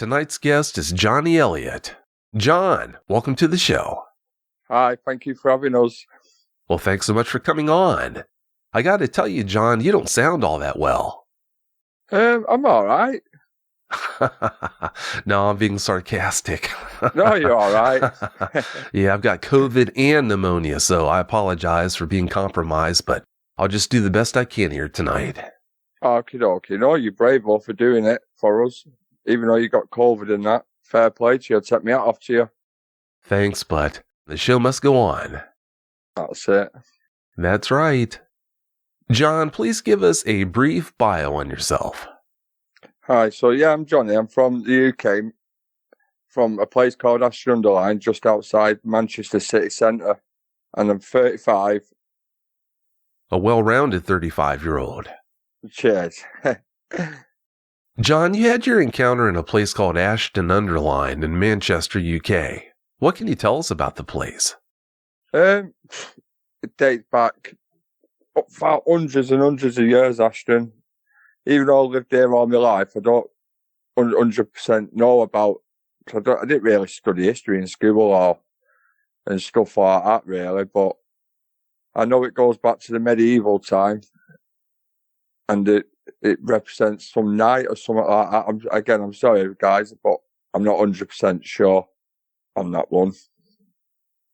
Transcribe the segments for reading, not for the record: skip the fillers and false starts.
Tonight's guest is Jonny Elliot. John, welcome to the show. Hi, thank you for having us. Well, thanks so much for coming on. I got to tell you, John, you don't sound all that well. I'm all right. No, I'm being sarcastic. No, you're all right. Yeah, I've got COVID and pneumonia, so I apologize for being compromised, but I'll just do the best I can here tonight. Okie dokie. No, you're brave though for doing it for us. Even though you got COVID and that. Fair play to you. Take me out off to you. Thanks, but the show must go on. That's it. That's right. John, please give us a brief bio on yourself. Hi, so yeah, I'm Jonny. I'm from the UK, from a place called Ashton Under Lyne, just outside Manchester city centre. And I'm 35. A well-rounded 35-year-old. Cheers. John, you had your encounter in a place called Ashton Under Lyne in Manchester, UK. What can you tell us about the place? It dates back about hundreds and hundreds of years, Ashton. Even though I lived there all my life, I don't 100% know about. I didn't really study history in school and stuff like that, really. But I know it goes back to the medieval time, and it represents some knight or something like that. I'm sorry, guys, but I'm not 100% sure on that one.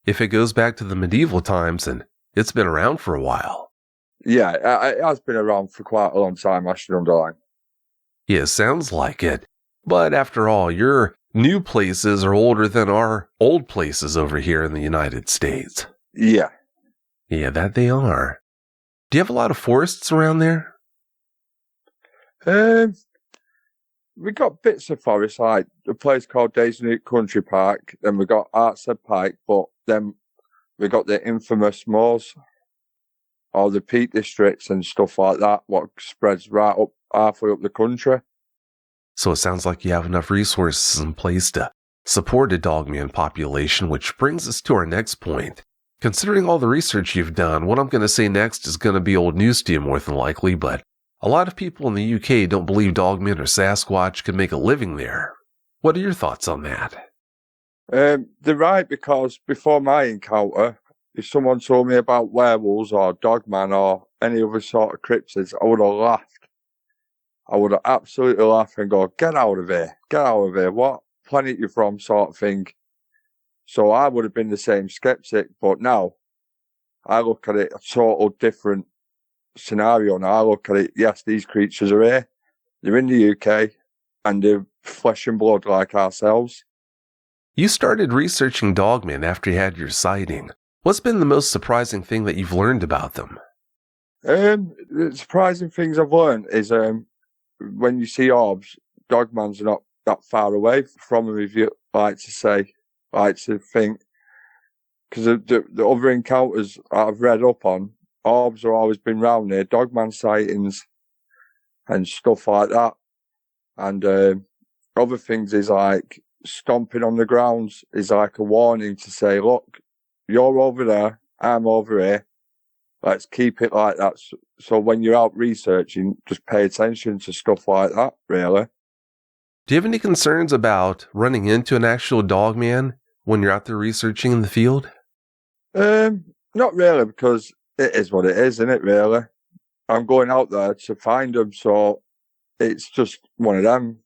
If it goes back to the medieval times, and it's been around for a while. Yeah, it has been around for quite a long time, Ashton Under Lyne. Yeah, sounds like it. But after all, your new places are older than our old places over here in the United States. Yeah. Yeah, that they are. Do you have a lot of forests around there? We got bits of forest, like a place called Daisy Country Park. Then we got Artshead Pike, but then we got the infamous moors, or the Peak Districts and stuff like that, what spreads right up halfway up the country. So it sounds like you have enough resources in place to support a Dogman population, which brings us to our next point. Considering all the research you've done, what I'm going to say next is going to be old news to you more than likely, but a lot of people in the UK don't believe Dogmen or Sasquatch can make a living there. What are your thoughts on that? They're right, because before my encounter, if someone told me about werewolves or Dogman or any other sort of cryptids, I would have laughed. I would have absolutely laughed and go, get out of here, what planet you from, sort of thing. So I would have been the same skeptic, but now I look at it a total different scenario. Now I look at it, yes, these creatures are here, they're in the UK, and they're flesh and blood like ourselves. You started researching Dogmen after you had your sighting. What's been the most surprising thing that you've learned about them? The surprising things I've learned is when you see orbs, Dogmans are not that far away from them, if you like to think. Because the other encounters I've read up on, orbs have always been round there, Dogman sightings and stuff like that. And other things is like stomping on the grounds is like a warning to say, look, you're over there, I'm over here. Let's keep it like that. So when you're out researching, just pay attention to stuff like that, really. Do you have any concerns about running into an actual Dogman when you're out there researching in the field? Not really, because it is what it is, isn't it, really? I'm going out there to find them, so it's just one of them.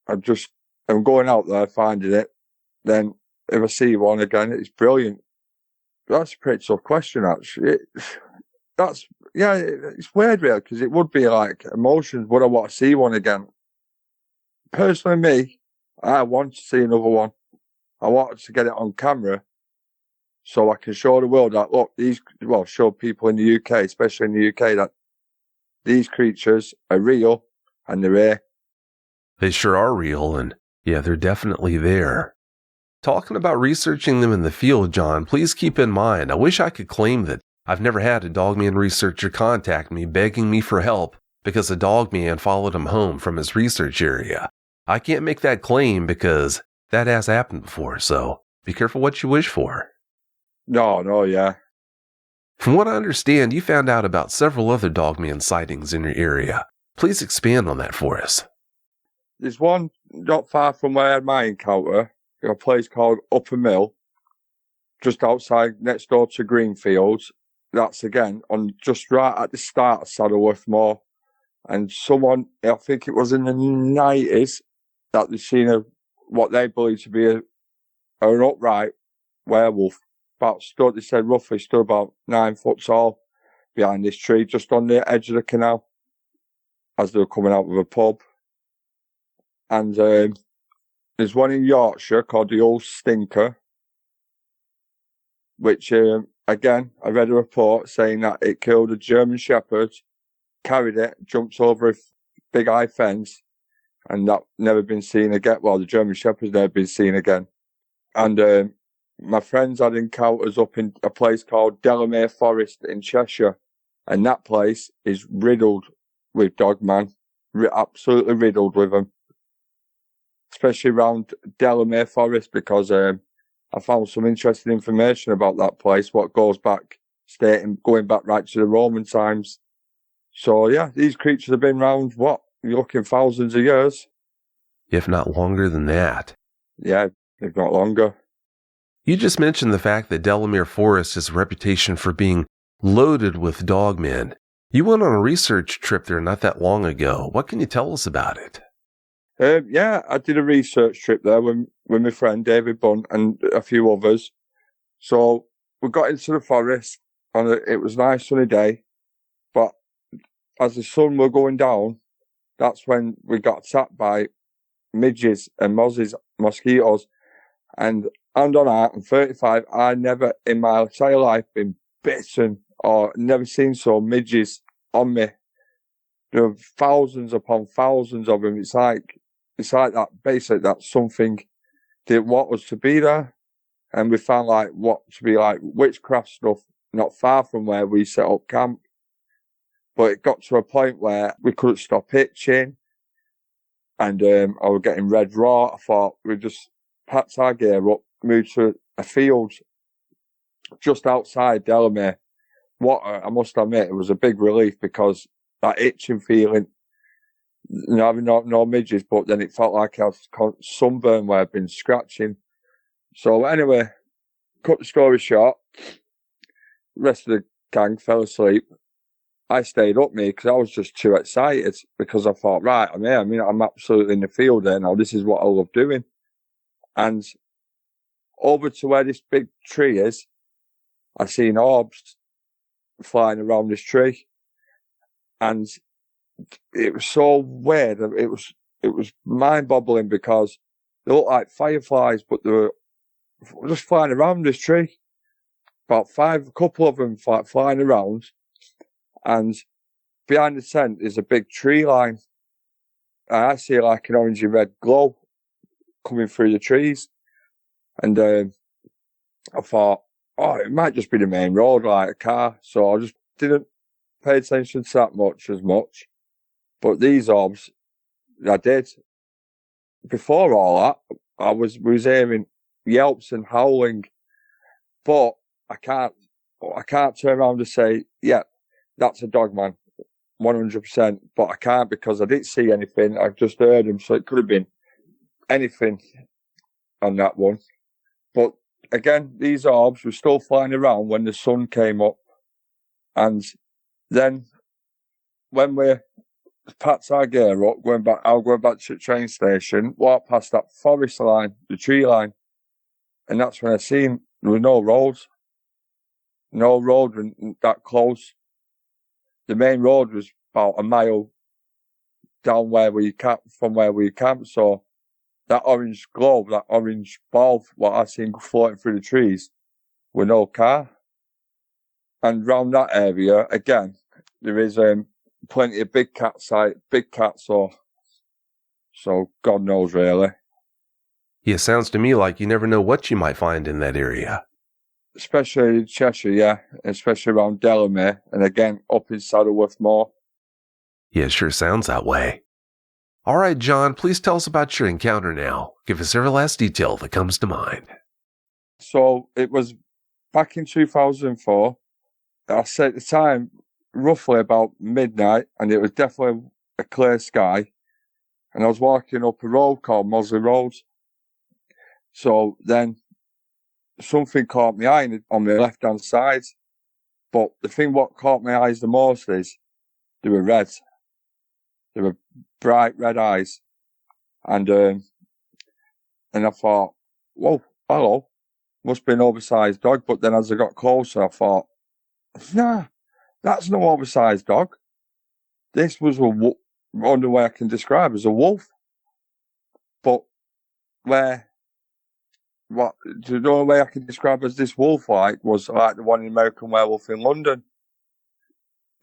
I'm going out there, finding it. Then if I see one again, it's brilliant. That's a pretty tough question, actually. It's weird, really, because it would be like emotions. Would I want to see one again? Personally, me, I want to see another one. I want to get it on camera so I can show the world that, look, show people in the UK, especially in the UK, that these creatures are real and they're here. They sure are real, and yeah, they're definitely there. Talking about researching them in the field, John, please keep in mind, I wish I could claim that I've never had a Dogman researcher contact me begging me for help because a Dogman followed him home from his research area. I can't make that claim because that has happened before, so be careful what you wish for. No, yeah. From what I understand, you found out about several other Dogman sightings in your area. Please expand on that for us. There's one not far from where I had my encounter, a place called Upper Mill, just outside, next door to Greenfields. That's again on just right at the start of Saddleworth Moor. And someone, I think it was in the 90s, that they'd seen what they believed to be an upright werewolf. They said roughly stood about 9 foot tall behind this tree, just on the edge of the canal, as they were coming out of a pub. And there's one in Yorkshire called the Old Stinker, which, again, I read a report saying that it killed a German Shepherd, carried it, jumped over a big high fence, and that never been seen again. Well, the German Shepherd's never been seen again. And my friends had encounters up in a place called Delamere Forest in Cheshire, and that place is riddled with Dogman, absolutely riddled with them, especially around Delamere Forest, because I found some interesting information about that place, what goes back, going back right to the Roman times. So yeah, these creatures have been around, you're looking thousands of years. If not longer than that. Yeah, if not longer. You just mentioned the fact that Delamere Forest has a reputation for being loaded with dogmen. You went on a research trip there not that long ago. What can you tell us about it? Yeah, I did a research trip there with my friend David Bunn and a few others. So we got into the forest, and it was a nice sunny day. But as the sun were going down, that's when we got attacked by midges and mosquitoes. And on heart, I'm 35, I never in my entire life been bitten or never seen so midges on me. There are thousands upon thousands of them. It's like that, basically, that something didn't want us to be there. And we found what to be witchcraft stuff not far from where we set up camp. But it got to a point where we couldn't stop itching. And I was getting red raw. I thought we just packed our gear up, moved to a field just outside Delamere. I must admit, it was a big relief, because that itching feeling, having no midges, but then it felt like I was sunburn where I'd been scratching. So anyway, cut the story short, the rest of the gang fell asleep. I stayed up, because I was just too excited, because I thought, right, I'm here. I'm absolutely in the field there now. This is what I love doing. And over to where this big tree is, I seen orbs flying around this tree. And it was so weird. It was mind-boggling, because they looked like fireflies, but they were just flying around this tree. A couple of them flying around. And behind the tent is a big tree line. And I see like an orangey red glow coming through the trees. And I thought, it might just be the main road, like a car. So I just didn't pay attention to that much. But these orbs, I did. Before all that, I was hearing yelps and howling. But I can't turn around and say, yeah, that's a dogman, 100%. But I can't, because I didn't see anything. I just heard him, so it could have been anything on that one. But again, these orbs were still flying around when the sun came up. And then when we packed our gear up, I'll go back to the train station, walk past that forest line, the tree line, and that's when I seen there were no roads. No road that close. The main road was about a mile down from where we camped. So that orange globe, that orange ball, what I seen floating through the trees, with no car. And round that area, again, there is plenty of big cats, so God knows, really. Yeah, it sounds to me like you never know what you might find in that area. Especially in Cheshire, yeah. Especially around Delamere, and again, up in Saddleworth Moor. Yeah, it sure sounds that way. All right, John, please tell us about your encounter now. Give us every last detail that comes to mind. So, it was back in 2004. I said at the time, roughly about midnight, and it was definitely a clear sky. and I was walking up a road called Mosley Rd. So then something caught my eye on my left-hand side. But the thing what caught my eyes the most is they were red. They were bright red eyes. And I thought, whoa, hello. Must be an oversized dog. But then as I got closer, I thought, nah, that's no oversized dog. This was only way I can describe as a wolf. But the only way I can describe as this wolf was like the one in American Werewolf in London.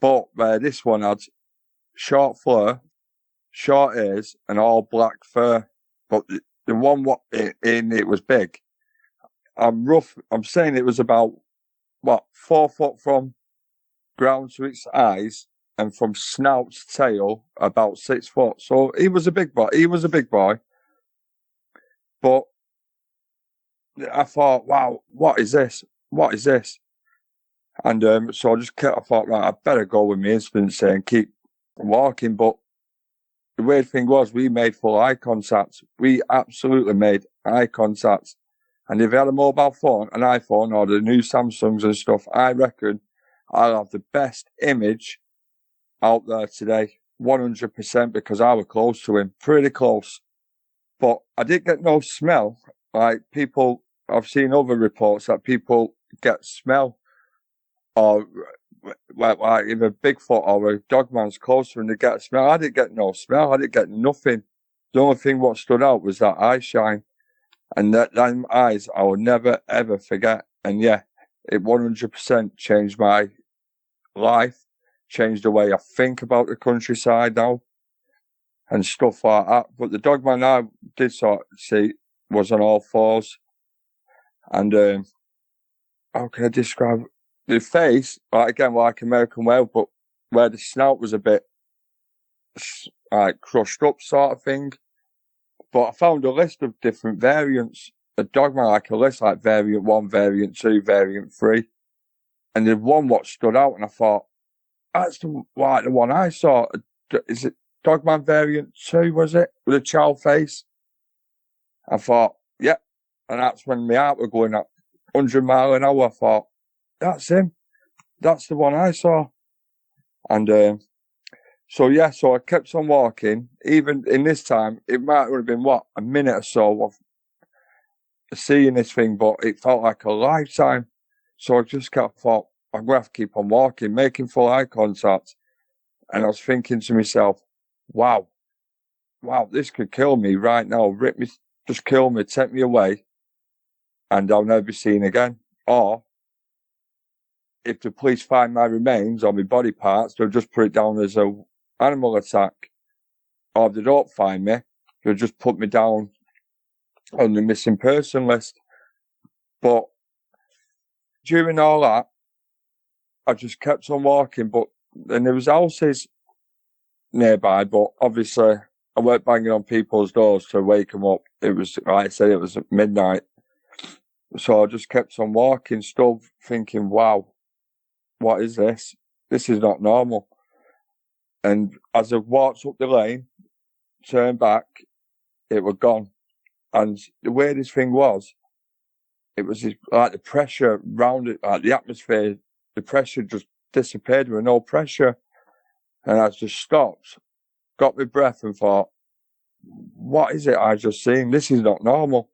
But this one had short fur, short ears, and all black fur. But the one in it was big. I'm saying it was about 4 foot from ground to its eyes, and from snout to tail about 6 foot. So he was a big boy. But I thought, wow, what is this? What is this? And so I thought, right, I better go with my instincts and keep walking. But the weird thing was, we made full eye contact. We absolutely made eye contact. And if I had a mobile phone, an iPhone, or the new Samsungs and stuff, I reckon I'll have the best image out there today, 100%, because I was close to him, pretty close. But I didn't get no smell. Like people, I've seen other reports that people get smell, or like if a Bigfoot or a Dogman's closer and they get a smell. I didn't get no smell. I didn't get nothing. The only thing what stood out was that eye shine, and them eyes I will never ever forget. And yeah, it 100% changed my life, changed the way I think about the countryside now, and stuff like that. But the Dogman I did sort of see was on all fours, and how can I describe the face? Like American Werewolf, but where the snout was a bit like crushed up, sort of thing. But I found a list of different variants. The Dogman, like a list, like variant 1, variant 2, variant 3, and the one what stood out, and I thought, that's the one I saw. Is it Dogman variant 2? Was it with a child face? I thought, yeah, and that's when my heart was going at 100 mile an hour. I thought, that's him. That's the one I saw. And so I kept on walking. Even in this time, it might have been a minute or so of seeing this thing, but it felt like a lifetime. So I just thought, I'm going to have to keep on walking, making full eye contact. And I was thinking to myself, wow, this could kill me right now. Rip me, just kill me, take me away, and I'll never be seen again. Or if the police find my remains or my body parts, they'll just put it down as a animal attack. Or if they don't find me, they'll just put me down on the missing person list. But during all that, I just kept on walking. And there was houses nearby, but obviously I weren't banging on people's doors to wake them up. It was, like I said, it was midnight. So I just kept on walking, still thinking, wow, what is this? This is not normal. And as I walked up the lane, turned back, it was gone. And the weirdest thing was, it was like the pressure around it, like the atmosphere, the pressure just disappeared with no pressure. And I just stopped, got my breath and thought, what is it I just seen? This is not normal.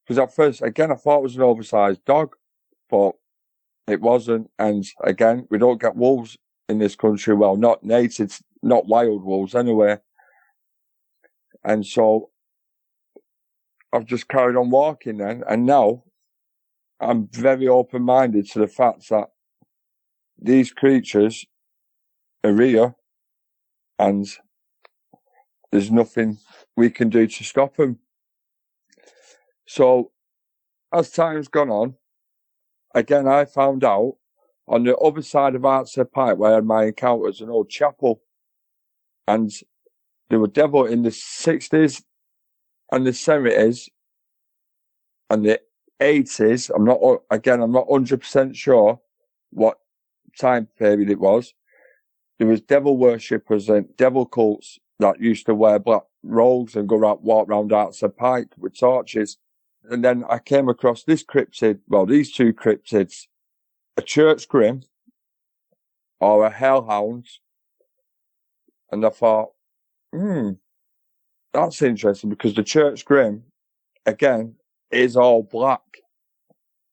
Because at first, again, I thought it was an oversized dog, but it wasn't. And again, we don't get wolves in this country. Well, not native, not wild wolves anyway. And so I've just carried on walking then. And now I'm very open-minded to the fact that these creatures are real and there's nothing we can do to stop them. So as time's gone on, again, I found out on the other side of Artshead Pike where I had my encounters, an old chapel, and there were devil in the 60s and the 70s and the 80s. I'm not 100% sure what time period it was. There was devil worshippers and devil cults that used to wear black rogues and walk around outside Pike with torches. And then I came across these two cryptids, a church grim or a hellhound. And I thought, that's interesting, because the church grim, again, is all black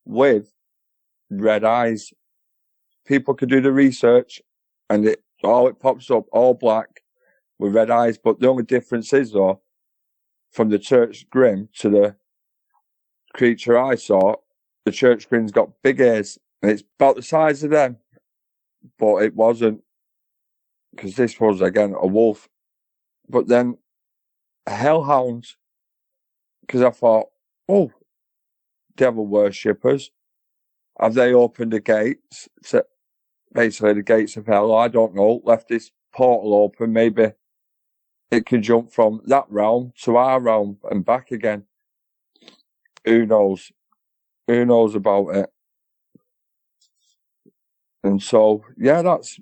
with red eyes. People can do the research and it pops up all black with red eyes. But the only difference is, though, from the church grim to the creature I saw, the church grim's got big ears and it's about the size of them. But it wasn't, because this was, again, a wolf. But then a hellhound, because I thought, oh, devil worshippers, have they opened the gates? Basically, the gates of hell, I don't know, left this portal open. Maybe it can jump from that realm to our realm and back again. Who knows? Who knows about it? And so, yeah, that's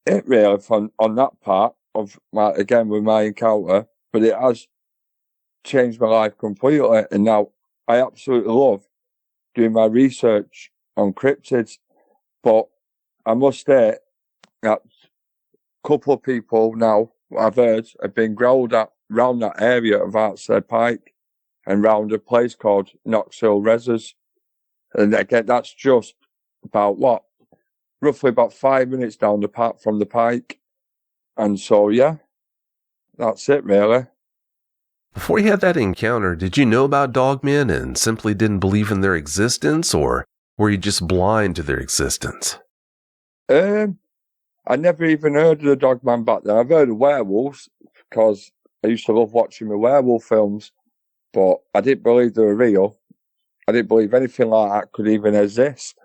it really on that part of with my encounter. But it has changed my life completely. And now I absolutely love doing my research on cryptids. But I must say that a couple of people now, I've heard, have been growled at round that area of outside Pike and round a place called Knoxhill Reses. And again, that's just about roughly about 5 minutes down the path from the Pike. And so, yeah, that's it really. Before you had that encounter, did you know about dogmen and simply didn't believe in their existence, or were you just blind to their existence? I never even heard of the Dogman back then. I've heard of werewolves because I used to love watching the werewolf films, but I didn't believe they were real. I didn't believe anything like that could even exist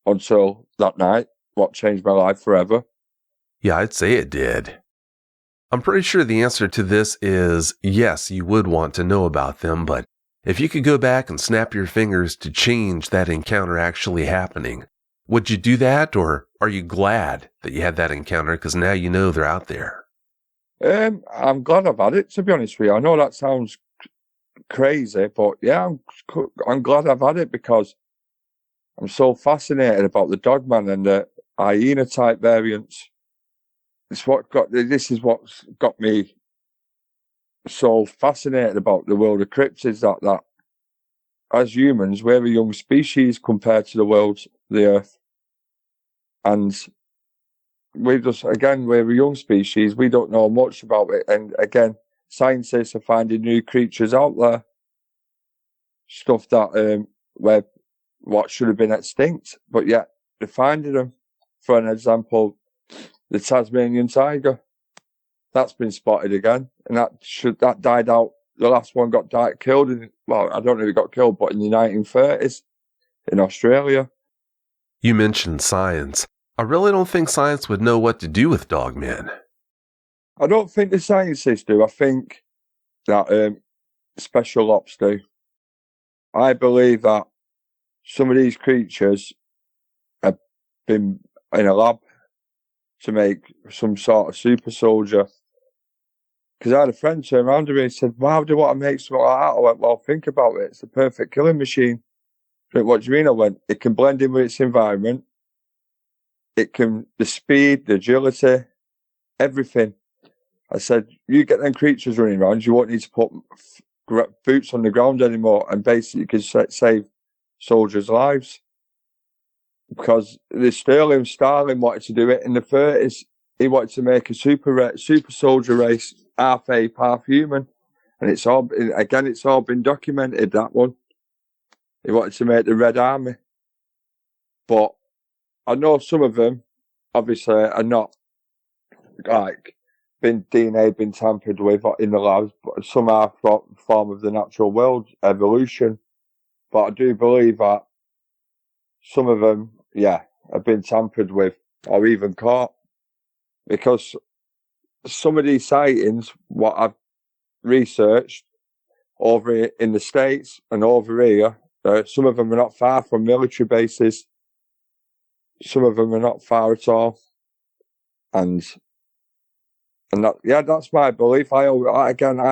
until that night, what changed my life forever. Yeah, I'd say it did. I'm pretty sure the answer to this is yes, you would want to know about them, but if you could go back and snap your fingers to change that encounter actually happening, would you do that, or are you glad that you had that encounter because now you know they're out there? I'm glad I've had it, to be honest with you. I know that sounds crazy, but yeah, I'm glad I've had it because I'm so fascinated about the Dogman and the hyena type variants. This is what's got me so fascinated about the world of cryptids, that as humans, we're a young species compared to the Earth. And we're a young species. We don't know much about it. And again, scientists are finding new creatures out there. Stuff that, what should have been extinct, but yet they're finding them. For an example, the Tasmanian tiger. That's been spotted again. And that died out. The last one killed I don't know if it got killed, but in the 1930s in Australia. You mentioned science. I really don't think science would know what to do with dogmen. I don't think the scientists do. I think that special ops do. I believe that some of these creatures have been in a lab to make some sort of super soldier. Because I had a friend turn around to me and said, "Why do you want to make something like that?" I went, "Well, think about it. It's the perfect killing machine." But what do you mean? I went, "It can blend in with its environment. The speed, the agility, everything." I said, "You get them creatures running around, you won't need to put boots on the ground anymore, and basically you can save soldiers' lives." Because Stalin wanted to do it in the 30s. He wanted to make a super soldier race, half ape, half human. And it's all been documented, that one. He wanted to make the Red Army. But I know some of them, obviously, are not, DNA been tampered with in the labs, but some are form of the natural world, evolution. But I do believe that some of them, have been tampered with or even caught. Because some of these sightings, what I've researched over in the States and over here, some of them are not far from military bases. Some of them are not far at all. And And that's my belief. I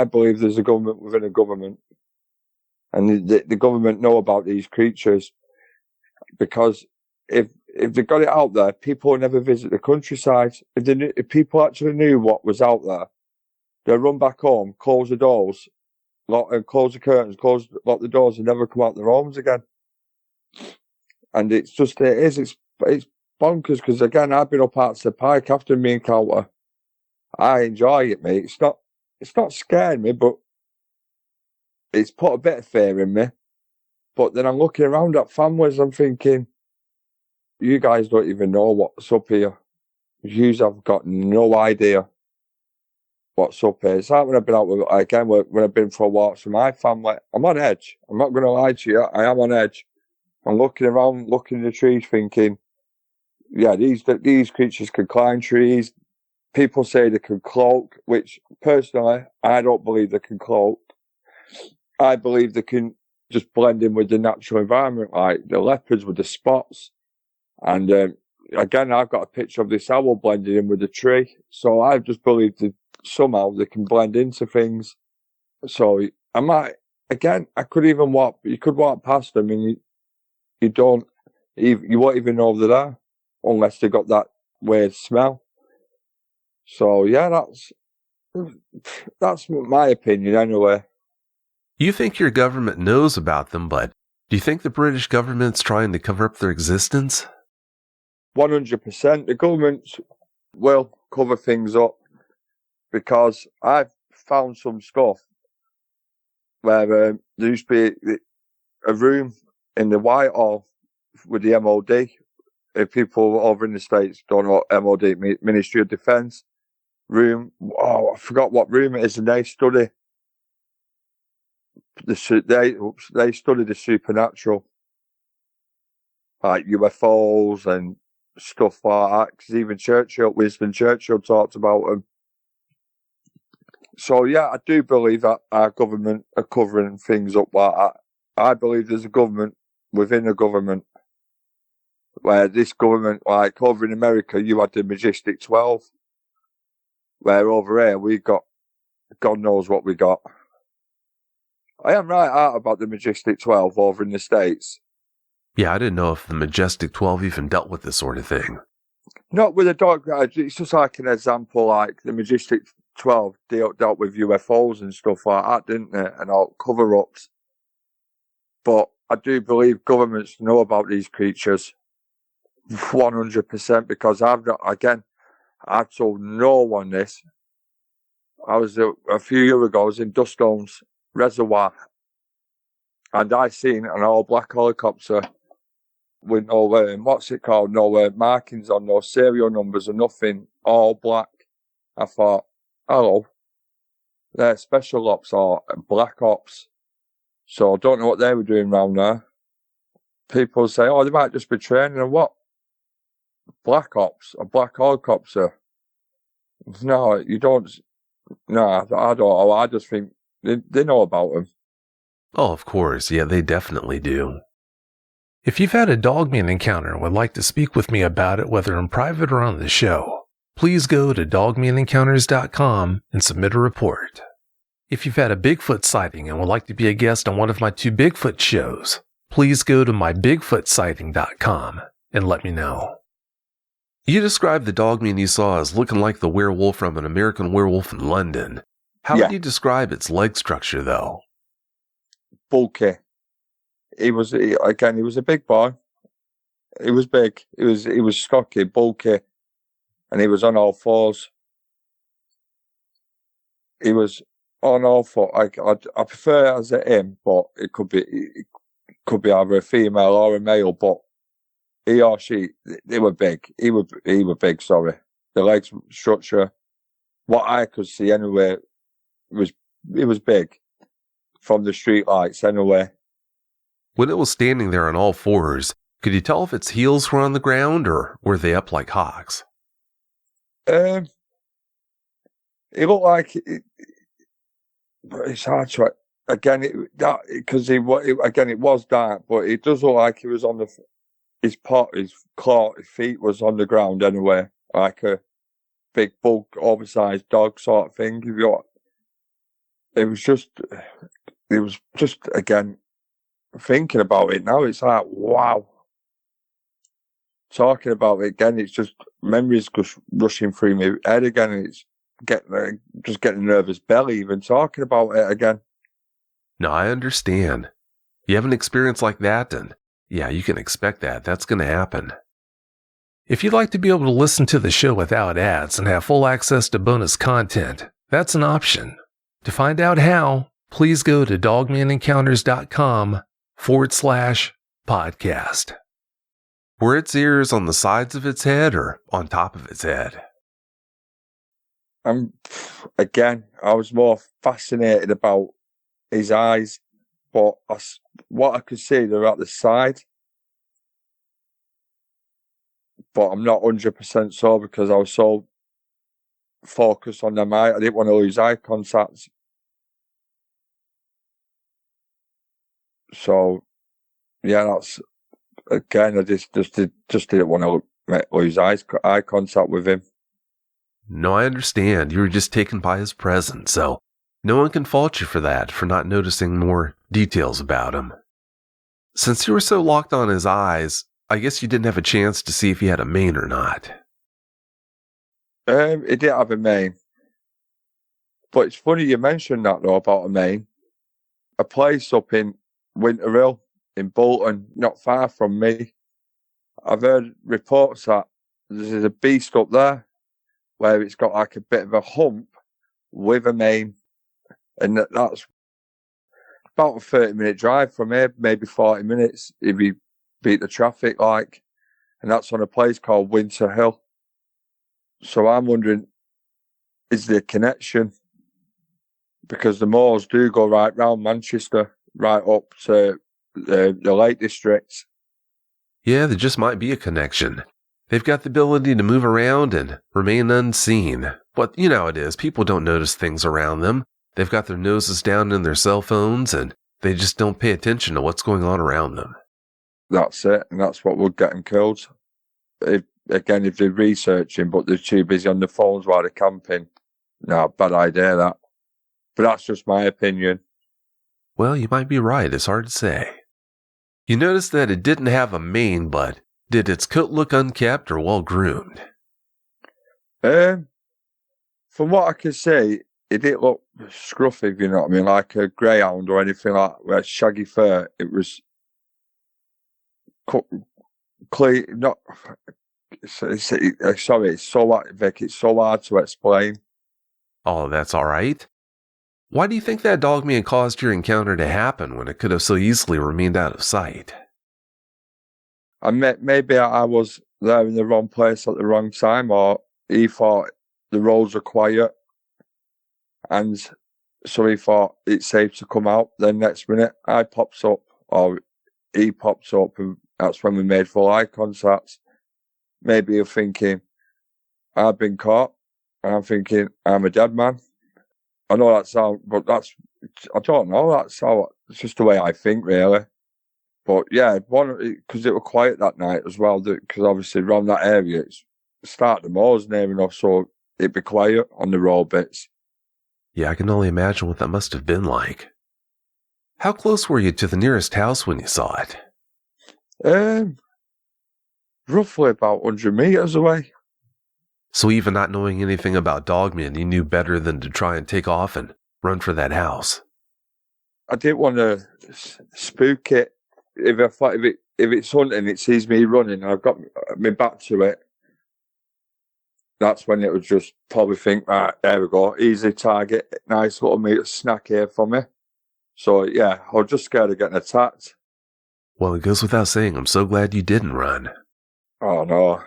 believe there's a government within a government, and the government know about these creatures, because if they got it out there, people would never visit the countryside. If people actually knew what was out there, they'd run back home, close the doors, close the curtains, lock the doors, and never come out their homes again. And it's bonkers, because again, I've been up out to the pike after me encounter. I enjoy it, mate. It's not scaring me, but it's put a bit of fear in me. But then I'm looking around at families, I'm thinking, you guys don't even know what's up here. You have got no idea what's up here. It's like when I've been out when I've been for walks with my family, I'm on edge. I'm not going to lie to you, I am on edge. I'm looking around, looking at the trees, thinking, yeah, these creatures can climb trees. People say they can cloak, which personally, I don't believe they can cloak. I believe they can just blend in with the natural environment, like the leopards with the spots. And again, I've got a picture of this owl blending in with the tree. So I just believe that somehow they can blend into things. So I could even you could walk past them and you won't even know they're there unless they got that weird smell. So yeah, that's my opinion anyway. You think your government knows about them, but do you think the British government's trying to cover up their existence? 100%. The government will cover things up, because I've found some stuff where there used to be a room in the Whitehall with the MOD. If people over in the States don't know what MOD, Ministry of Defence room. Oh, I forgot what room it is, and they study they study the supernatural, like UFOs and stuff like that. Because even Winston Churchill talked about them. So yeah, I do believe that our government are covering things up like that. I believe there's a government within a government, where this government, like over in America, you had the Majestic 12, where over here we got God knows what we got. I am right out about the Majestic 12 over in the States. Yeah, I didn't know if the Majestic 12 even dealt with this sort of thing. Not with a dog. It's just like an example, like the Majestic 12 dealt with UFOs and stuff like that, didn't it? And all cover-ups. But I do believe governments know about these creatures 100%, because I've told no one this. I was a few years ago, I was in Duststones Reservoir, and I seen an all black helicopter with no no markings on, no serial numbers or nothing, all black. I thought, hello, they're special ops or black ops. So I don't know what they were doing round there. People say, oh, they might just be training, and what? Black ops, a black helicopter. No, you don't. No, I don't. I just think they know about them. Oh, of course. Yeah, they definitely do. If you've had a Dogman encounter and would like to speak with me about it, whether in private or on the show, please go to dogmanencounters.com and submit a report. If you've had a Bigfoot sighting and would like to be a guest on one of my 2 Bigfoot shows, please go to mybigfootsighting.com and let me know. You described the Dogman you saw as looking like the werewolf from An American Werewolf in London. How would you describe its leg structure, though? Bulky. He was a big boy. He was big. He was stocky, bulky, and he was on all fours. He was on all fours. I prefer it as a him, but it could be either a female or a male. But he or she, they were big. He were big. Sorry, the legs structure, what I could see anyway, it was big from the street lights anyway. When it was standing there on all fours, could you tell if its heels were on the ground or were they up like hawks? It looked like but it's hard to again because it was dark, but it does look like he was on his feet was on the ground anyway, like a big, bulk, oversized dog sort of thing. It was just again, thinking about it now, it's like, wow. Talking about it again, it's just memories just rushing through my head again. And it's getting a nervous belly even talking about it again. No, I understand. You have an experience like that, and yeah, you can expect that. That's going to happen. If you'd like to be able to listen to the show without ads and have full access to bonus content, that's an option. To find out how, please go to dogmanencounters.com/podcast. Were its ears on the sides of its head or on top of its head? Again, I was more fascinated about his eyes, but what I could see, they're at the side. But I'm not 100% sure because I was so focused on them eyes. I didn't want to lose eye contact. So, yeah, that's, again, I just didn't want to lose eye contact with him. No, I understand. You were just taken by his presence, so no one can fault you for that, for not noticing more details about him. Since you were so locked on his eyes, I guess you didn't have a chance to see if he had a mane or not. He did have a mane. But it's funny you mentioned that, though, about a mane. A place up in Winter Hill, in Bolton, not far from me. I've heard reports that there's a beast up there where it's got like a bit of a hump with a mane. And that's about a 30-minute drive from here, maybe 40 minutes if you beat the traffic, like. And that's on a place called Winter Hill. So I'm wondering, is there a connection? Because the moors do go right round Manchester, right up to the Lake District. Yeah, there just might be a connection. They've got the ability to move around and remain unseen. But you know how it is. People don't notice things around them. They've got their noses down in their cell phones, and they just don't pay attention to what's going on around them. That's it, and that's what would get them killed. If they're researching, but they're too busy on the phones while they're camping. No, bad idea, that. But that's just my opinion. Well, you might be right. It's hard to say. You noticed that it didn't have a mane, but did its coat look unkempt or well-groomed? From what I can see, it didn't look scruffy, if you know what I mean, like a greyhound or anything like that, with shaggy fur. It was clean, not... Sorry, it's so hard, Vic, it's so hard to explain. Oh, that's all right. Why do you think that Dogman caused your encounter to happen when it could have so easily remained out of sight? Maybe I was there in the wrong place at the wrong time, or he thought the roads were quiet, and so he thought it's safe to come out. Then next minute, I pops up, or he pops up, and that's when we made full eye contact. Maybe you're thinking, I've been caught, and I'm thinking, I'm a dead man. I know that sounds, but I don't know, it's just the way I think, really. But yeah, because it was quiet that night as well, because obviously around that area, it's start the moors near enough, so it'd be quiet on the road bits. Yeah, I can only imagine what that must have been like. How close were you to the nearest house when you saw it? Roughly about 100 metres away. So even not knowing anything about Dogman, you knew better than to try and take off and run for that house. I didn't want to spook it. If it's hunting, it sees me running, and I've got my back to it. That's when it would just probably think, right, there we go, easy target, nice little meat snack here for me. So yeah, I was just scared of getting attacked. Well, it goes without saying, I'm so glad you didn't run. Oh no.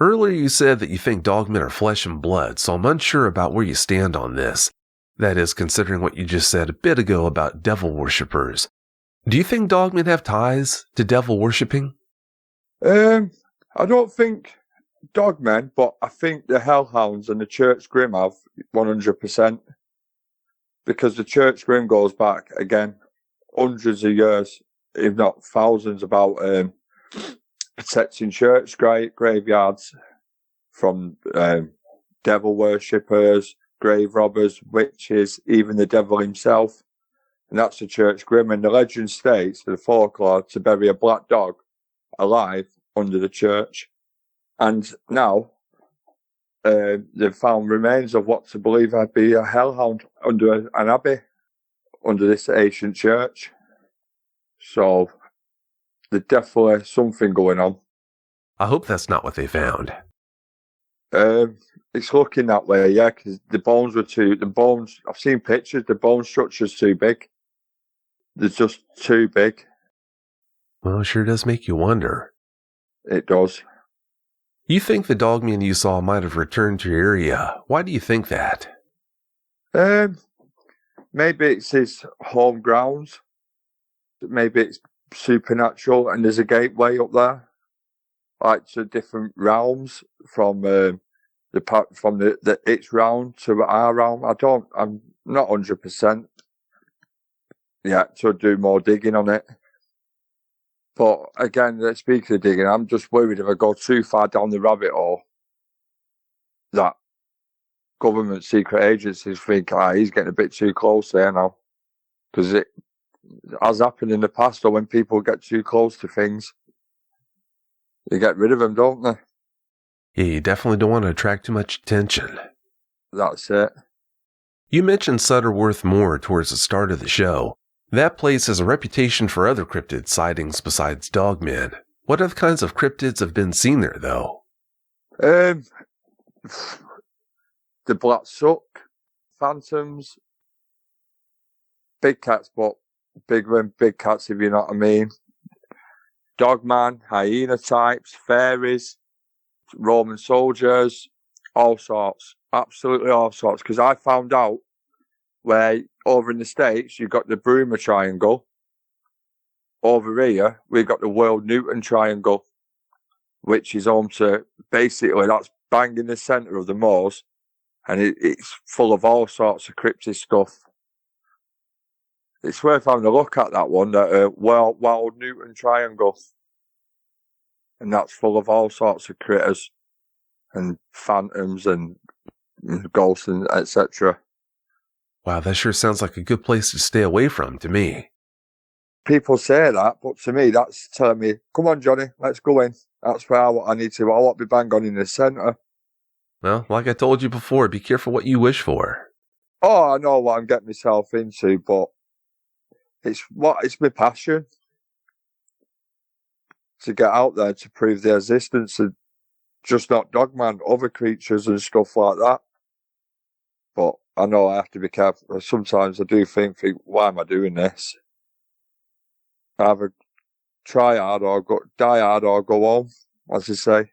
Earlier you said that you think dogmen are flesh and blood, so I'm unsure about where you stand on this. That is, considering what you just said a bit ago about devil worshippers. Do you think dogmen have ties to devil worshipping? I don't think dogmen, but I think the hellhounds and the church grim have 100%. Because the church grim goes back, again, hundreds of years, if not thousands, about protecting church graveyards from devil worshippers, grave robbers, witches, even the devil himself. And that's the church grim. And the legend states, the folklore, to bury a black dog alive under the church. And now they've found remains of what to believe would be a hellhound under an abbey, under this ancient church. So there's definitely something going on. I hope that's not what they found. It's looking that way, yeah, because the bones, I've seen pictures, the bone structure's too big. They're just too big. Well, it sure does make you wonder. It does. You think the dogman you saw might have returned to your area. Why do you think that? Maybe it's his home grounds. Maybe it's supernatural, and there's a gateway up there, like to different realms from its realm to our realm. I'm not 100% yet to do more digging on it. But again, speaking of digging, I'm just worried if I go too far down the rabbit hole, that government secret agencies think, he's getting a bit too close there now. Because it has happened in the past, or when people get too close to things, they get rid of them, don't they? Yeah, you definitely don't want to attract too much attention. That's it. You mentioned Sutterworth Moor towards the start of the show. That place has a reputation for other cryptid sightings besides Dogmen. What other kinds of cryptids have been seen there, though? The black suck, phantoms, big cats, but big cats, if you know what I mean. Dogman, hyena types, fairies, Roman soldiers, all sorts. Absolutely all sorts. Because I found out where over in the States, you've got the Bruma Triangle. Over here, we've got the World Newton Triangle, which is home to, basically, that's bang in the centre of the moors, and it's full of all sorts of cryptid stuff. It's worth having a look at that one, that World Newton Triangle. And that's full of all sorts of critters, and phantoms, and ghosts, and etc. Wow, that sure sounds like a good place to stay away from to me. People say that, but to me, that's telling me, come on, Johnny, let's go in. That's where I need to. I want to be bang on in the centre. Well, like I told you before, be careful what you wish for. Oh, I know what I'm getting myself into, but it's my passion to get out there to prove the existence of just not Dogman, other creatures and stuff like that. But I know I have to be careful. Sometimes I do think, why am I doing this? Either try hard or die hard or go home, as they say.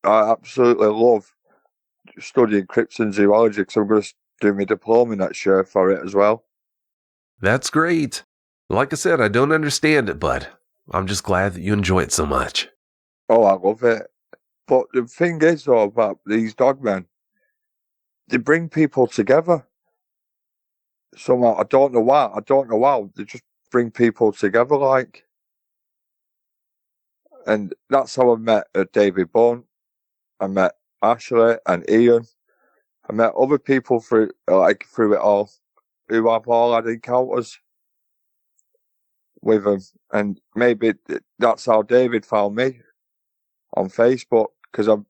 I absolutely love studying crypts and zoology, because I'm going to do my diploma next year for it as well. That's great. Like I said, I don't understand it, but I'm just glad that you enjoy it so much. Oh, I love it. But the thing is, though, about these dogmen, they bring people together. Somehow, I don't know why. They just bring people together, like. And that's how I met David Bone. I met Ashley and Ian. I met other people through it all, who have all had encounters with them. And maybe that's how David found me on Facebook, because I'm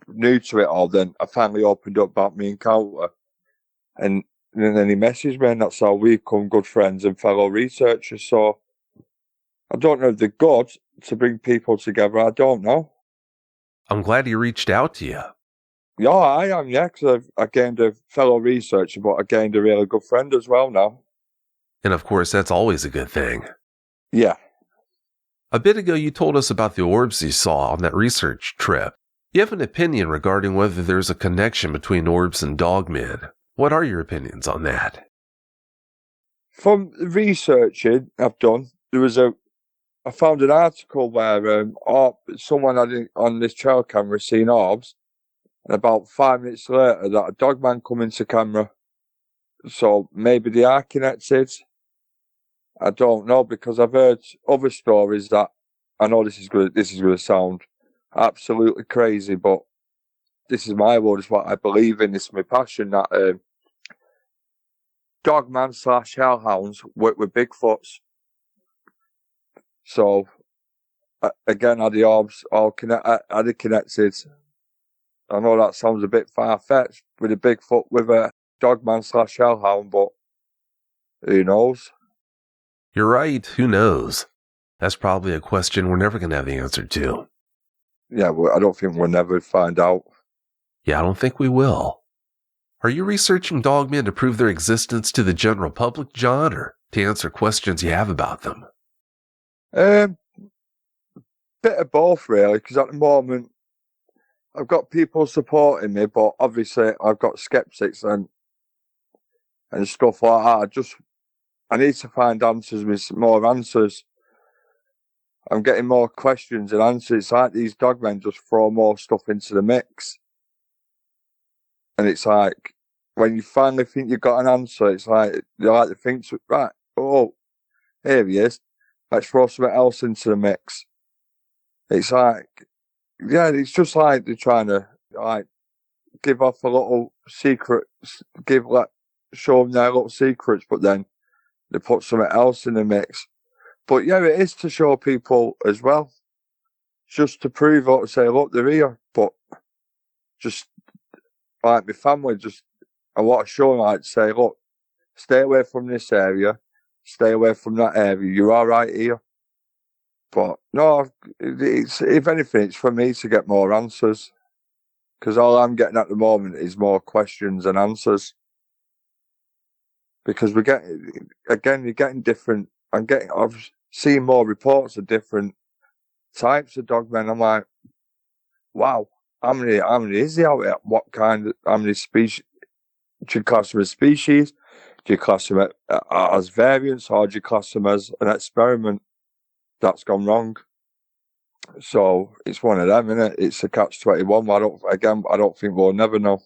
new to it all. Then I finally opened up about my encounter, and then he messaged me, and that's how we become good friends and fellow researchers. So I don't know if they're good to bring people together. I don't know. I'm glad he reached out to you. Yeah, I am, yeah, because I gained a fellow researcher, but I gained a really good friend as well now. And of course, that's always a good thing. Yeah. A bit ago, you told us about the orbs you saw on that research trip. You have an opinion regarding whether there's a connection between orbs and dogmen. What are your opinions on that? From the researching I've done, I found an article where someone on this trail camera seen orbs, and about 5 minutes later that a dogman come into camera. So maybe they are connected. I don't know, because I've heard other stories that, I know this is going to sound absolutely crazy, but this is my word, it's what I believe in, it's my passion, that Dogman / hellhounds work with Bigfoots. So, again, are the orbs all are they connected? I know that sounds a bit far-fetched with a Bigfoot with a Dogman / hellhound, but who knows? You're right, who knows? That's probably a question we're never going to have the answer to. Yeah, well, I don't think we'll never find out. Yeah, I don't think we will. Are you researching dogmen to prove their existence to the general public, John, or to answer questions you have about them? Bit of both, really, because at the moment, I've got people supporting me, but obviously I've got skeptics and stuff like that. I need to find answers with more answers. I'm getting more questions and answers. It's like these dogmen just throw more stuff into the mix. And it's like, when you finally think you've got an answer, it's like, you like to think, right, oh, here he is. Let's throw something else into the mix. It's like, yeah, it's just like they're trying to, like, give off a little secret, show them their little secrets, but then they put something else in the mix. But yeah, it is to show people as well. Just to prove or to say, look, they're here. But just like my family, I want to show them, like, say, look, stay away from this area, stay away from that area. You're all right here. But no, if anything, it's for me to get more answers. Because all I'm getting at the moment is more questions and answers. Because you're getting different. I've seen more reports of different types of dogmen. I'm like, wow, how many is there out there? How many species? Do you class them as species? Do you class them as variants, or do you class them as an experiment that's gone wrong? So it's one of them, isn't it? It's a catch-21. I don't think we'll never know.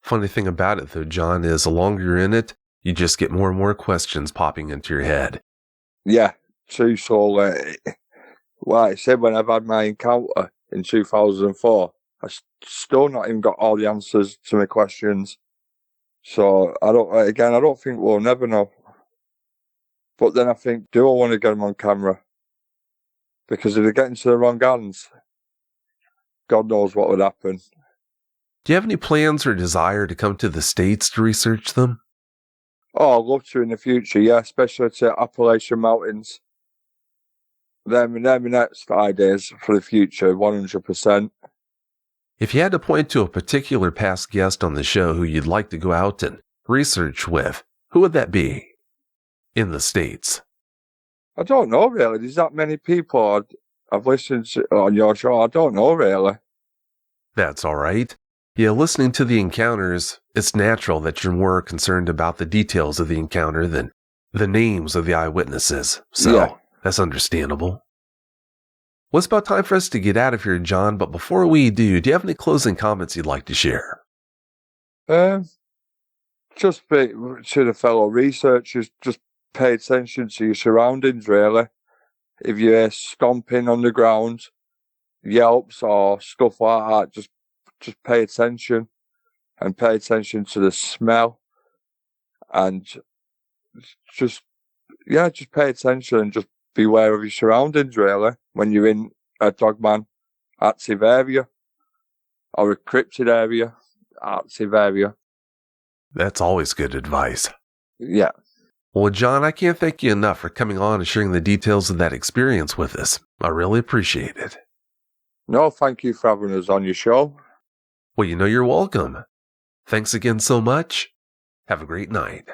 Funny thing about it, though, John, is the longer you're in it, you just get more and more questions popping into your head. Yeah, true. So, like I said, when I've had my encounter in 2004, I still not even got all the answers to my questions. So I don't think we'll never know. But then I think, do I want to get them on camera? Because if they get into the wrong hands, God knows what would happen. Do you have any plans or desire to come to the States to research them? Oh, I'd love to in the future, yeah, especially to Appalachian Mountains. They're my next ideas for the future, 100%. If you had to point to a particular past guest on the show who you'd like to go out and research with, who would that be? In the States. I don't know, really. There's that many people I've listened to on your show. I don't know, really. That's all right. Yeah, listening to the encounters, it's natural that you're more concerned about the details of the encounter than the names of the eyewitnesses. So, yeah. That's understandable. Well, it's about time for us to get out of here, John, but before we do you have any closing comments you'd like to share? Just to the fellow researchers, just pay attention to your surroundings, really. If you're stomping on the ground, yelps or stuff like that, just pay attention, and pay attention to the smell, and just pay attention and just beware of your surroundings, really, when you're in a dogman active area or a cryptid area, active area. That's always good advice. Yeah. Well, John, I can't thank you enough for coming on and sharing the details of that experience with us. I really appreciate it. No, thank you for having us on your show. Well, you're welcome. Thanks again so much. Have a great night.